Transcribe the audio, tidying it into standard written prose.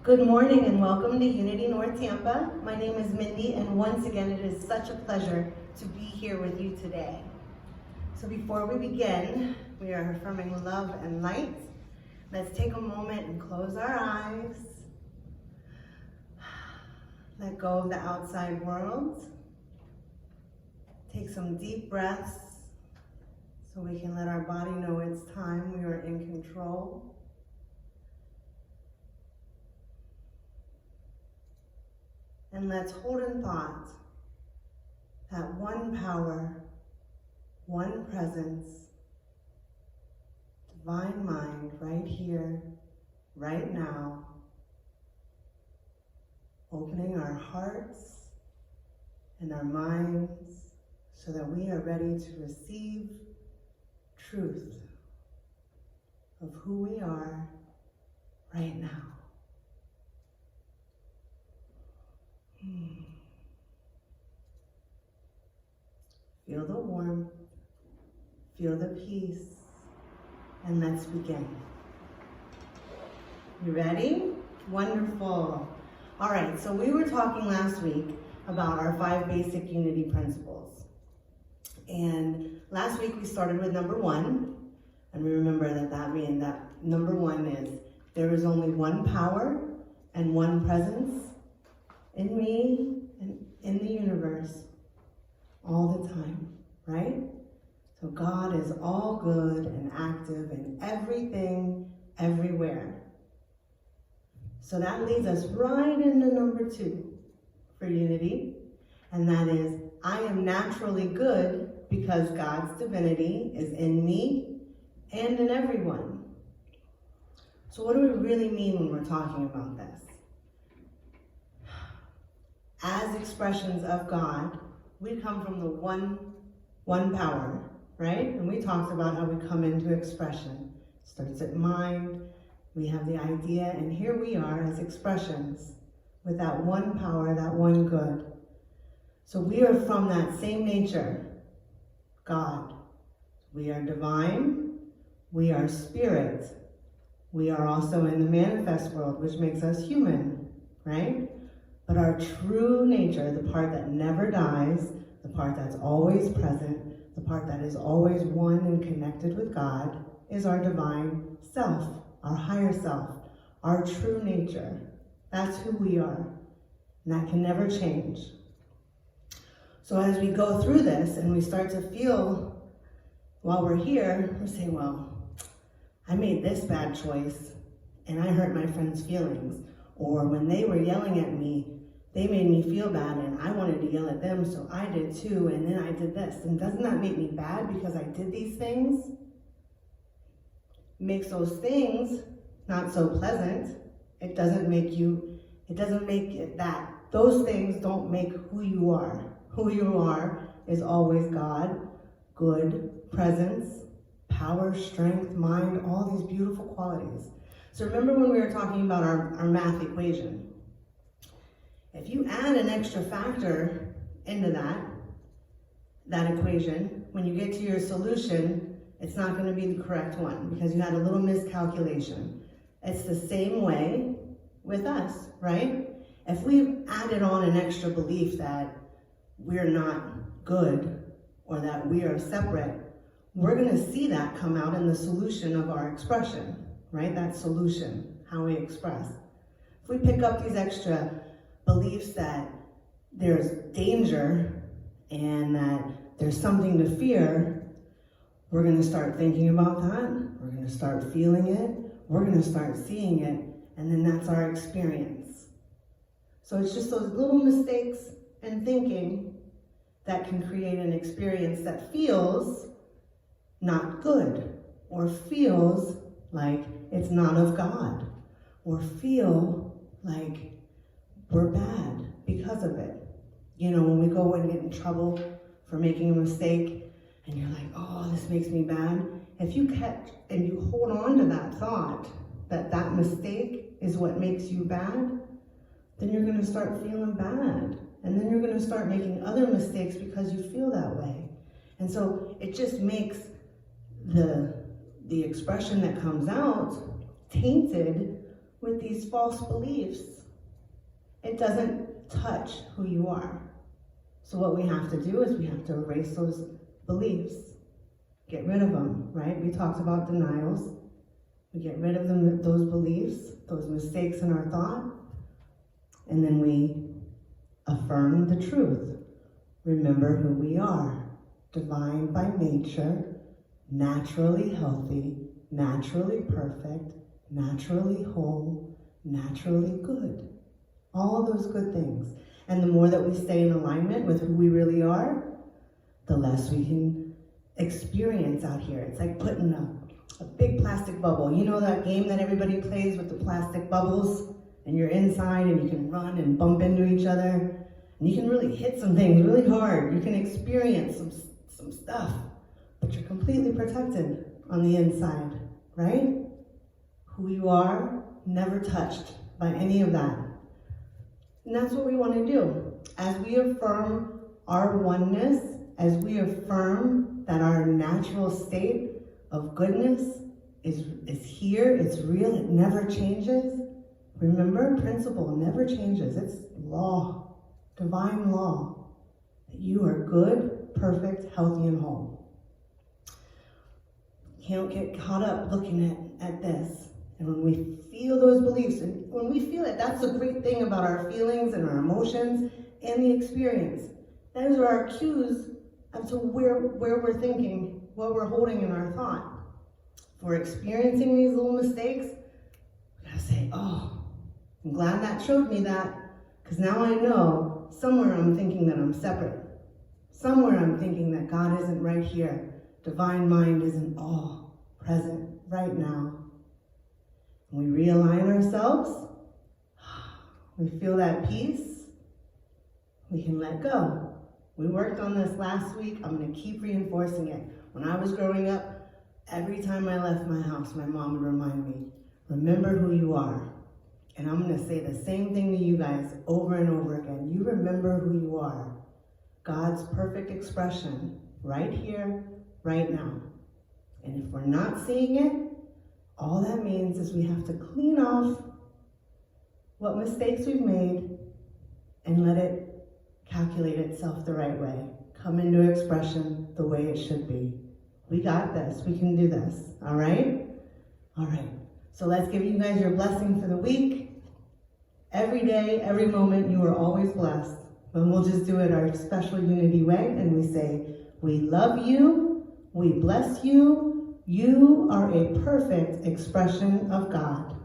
Good morning and welcome to Unity North Tampa. My name is Mindy, and once again it is such a pleasure to be here with you today. So before we begin, we are affirming love and light. Let's take a moment and close our eyes. Let go of the outside world. Take some deep breaths so we can let our body know it's time. We are in control. And let's hold in thought that one power, one presence, divine mind right here, right now, opening our hearts and our minds so that we are ready to receive truth of who we are right now. Feel the warmth, feel the peace, and let's begin. You ready? Wonderful. All right, so we were talking last week about our 5 basic unity principles. And last week we started with number 1, and we remember that number 1 is there is only one power and one presence in me and in the universe all the time, right? So God is all good and active in everything, everywhere. So that leads us right into number 2 for unity, and that is, I am naturally good because God's divinity is in me and in everyone. So what do we really mean when we're talking about this? As expressions of God, we come from the one power, right? And we talked about how we come into expression. It starts at mind, we have the idea, and here we are as expressions with that one power, that one good. So we are from that same nature, God. We are divine, we are spirit. We are also in the manifest world, which makes us human, right? But our true nature, the part that never dies, the part that's always present, the part that is always one and connected with God, is our divine self, our higher self, our true nature. That's who we are, and that can never change. So as we go through this and we start to feel, while we're here, we say, well, I made this bad choice, and I hurt my friend's feelings. Or when they were yelling at me, they made me feel bad and I wanted to yell at them, so I did too, and then I did this. And doesn't that make me bad because I did these things? Makes those things not so pleasant. Those things don't make who you are. Who you are is always God, good, presence, power, strength, mind, all these beautiful qualities. So remember when we were talking about our math equation? If you add an extra factor into that equation, when you get to your solution, it's not going to be the correct one because you had a little miscalculation. It's the same way with us, right? If we've added on an extra belief that we're not good or that we are separate, we're going to see that come out in the solution of our expression, right? That solution, how we express. If we pick up these extra beliefs that there's danger and that there's something to fear, we're going to start thinking about that, we're going to start feeling it, we're going to start seeing it, and then that's our experience. So it's just those little mistakes in thinking that can create an experience that feels not good, or feels like it's not of God, or feel like we're bad because of it. You know, when we go and get in trouble for making a mistake, and you're like, oh, this makes me bad. If you catch and you hold on to that thought, that mistake is what makes you bad, then you're going to start feeling bad. And then you're going to start making other mistakes because you feel that way. And so it just makes the expression that comes out tainted with these false beliefs. It doesn't touch who you are. So what we have to do is we have to erase those beliefs. Get rid of them, right? We talked about denials. We get rid of them, those beliefs, those mistakes in our thought, and then we affirm the truth. Remember who we are. Divine by nature, naturally healthy, naturally perfect, naturally whole, naturally good. All those good things. And the more that we stay in alignment with who we really are, the less we can experience out here. It's like putting a big plastic bubble. You know that game that everybody plays with the plastic bubbles? And you're inside and you can run and bump into each other. And you can really hit some things really hard. You can experience some stuff. But you're completely protected on the inside, right? Who you are, never touched by any of that. And that's what we want to do. As we affirm our oneness, as we affirm that our natural state of goodness is here, it's real, it never changes. Remember, principle never changes. It's law, divine law, that you are good, perfect, healthy, and whole. You can't get caught up looking at this. And when we feel those beliefs, and when we feel it, that's the great thing about our feelings and our emotions and the experience. Those are our cues as to where we're thinking, what we're holding in our thought. If we're experiencing these little mistakes, we gotta say, oh, I'm glad that showed me that, because now I know somewhere I'm thinking that I'm separate. Somewhere I'm thinking that God isn't right here. Divine mind isn't all present right now. When we realign ourselves, we feel that peace, we can let go. We worked on this last week. I'm going to keep reinforcing it. When I was growing up, every time I left my house, my mom would remind me, remember who you are. And I'm going to say the same thing to you guys over and over again. You remember who you are. God's perfect expression right here, right now. And if we're not seeing it, all that means is we have to clean off what mistakes we've made and let it calculate itself the right way. Come into expression the way it should be. We got this. We can do this. All right? All right. So let's give you guys your blessing for the week. Every day, every moment, you are always blessed. And we'll just do it our special unity way. And we say, we love you. We bless you. You are a perfect expression of God.